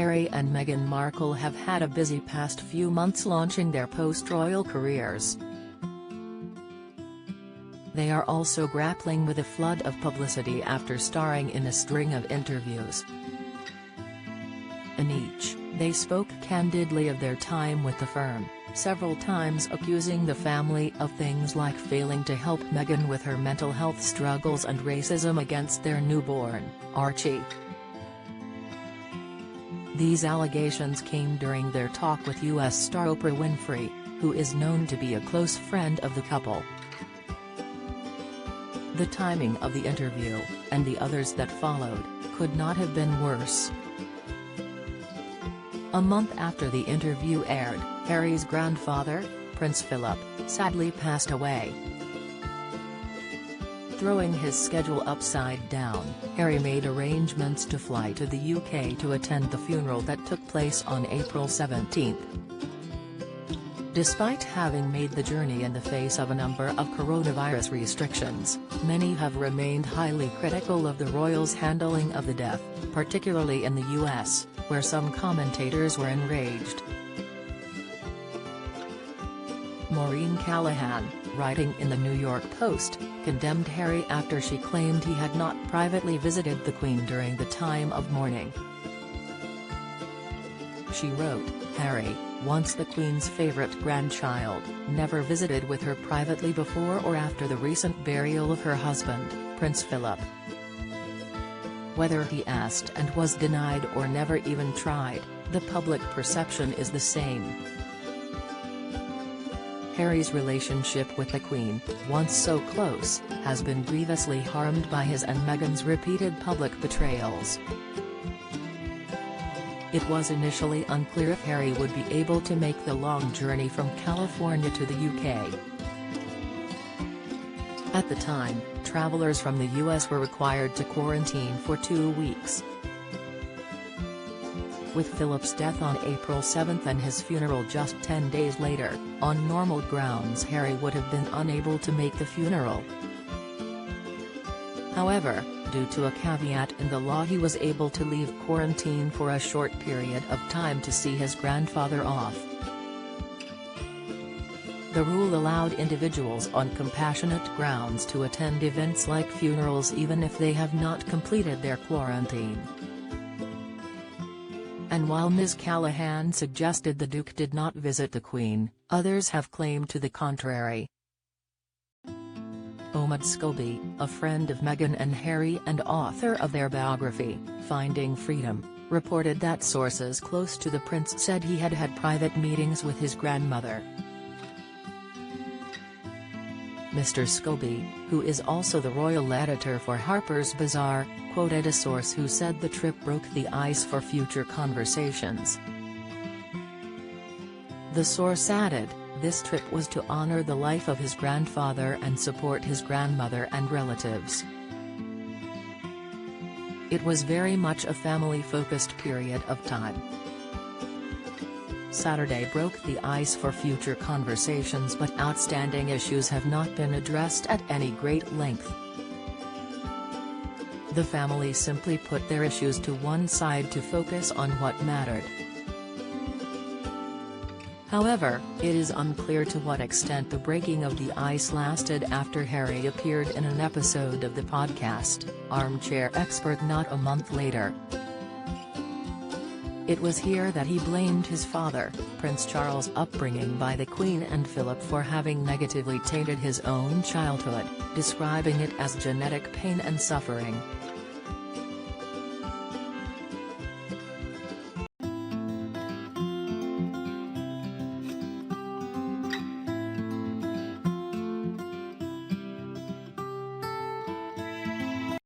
Harry and Meghan Markle have had a busy past few months launching their post-royal careers. They are also grappling with a flood of publicity after starring in a string of interviews. In each, they spoke candidly of their time with the firm, several times accusing the family of things like failing to help Meghan with her mental health struggles and racism against their newborn, Archie. These allegations came during their talk with U.S. star Oprah Winfrey, who is known to be a close friend of the couple. The timing of the interview, and the others that followed, could not have been worse. A month after the interview aired, Harry's grandfather, Prince Philip, sadly passed away. Throwing his schedule upside down, Harry made arrangements to fly to the UK to attend the funeral that took place on April 17. Despite having made the journey in the face of a number of coronavirus restrictions, many have remained highly critical of the royals' handling of the death, particularly in the US, where some commentators were enraged. Maureen Callahan, writing in the New York Post, condemned Harry after she claimed he had not privately visited the Queen during the time of mourning. She wrote, "Harry, once the Queen's favorite grandchild, never visited with her privately before or after the recent burial of her husband, Prince Philip. Whether he asked and was denied or never even tried, the public perception is the same." Harry's relationship with the Queen, once so close, has been grievously harmed by his and Meghan's repeated public betrayals. It was initially unclear if Harry would be able to make the long journey from California to the UK. At the time, travelers from the US were required to quarantine for 2 weeks. With Philip's death on April 7 and his funeral just 10 days later, on normal grounds Harry would have been unable to make the funeral. However, due to a caveat in the law, he was able to leave quarantine for a short period of time to see his grandfather off. The rule allowed individuals on compassionate grounds to attend events like funerals even if they have not completed their quarantine. And while Ms. Callahan suggested the Duke did not visit the Queen, others have claimed to the contrary. Omid Scobie, a friend of Meghan and Harry and author of their biography, Finding Freedom, reported that sources close to the prince said he had had private meetings with his grandmother. Mr. Scobie, who is also the royal editor for Harper's Bazaar, quoted a source who said the trip broke the ice for future conversations. The source added, this trip was to honor the life of his grandfather and support his grandmother and relatives. It was very much a family-focused period of time. Saturday broke the ice for future conversations, but outstanding issues have not been addressed at any great length. The family simply put their issues to one side to focus on what mattered. However, it is unclear to what extent the breaking of the ice lasted after Harry appeared in an episode of the podcast, Armchair Expert, not a month later. It was here that he blamed his father, Prince Charles' upbringing by the Queen and Philip for having negatively tainted his own childhood, describing it as genetic pain and suffering.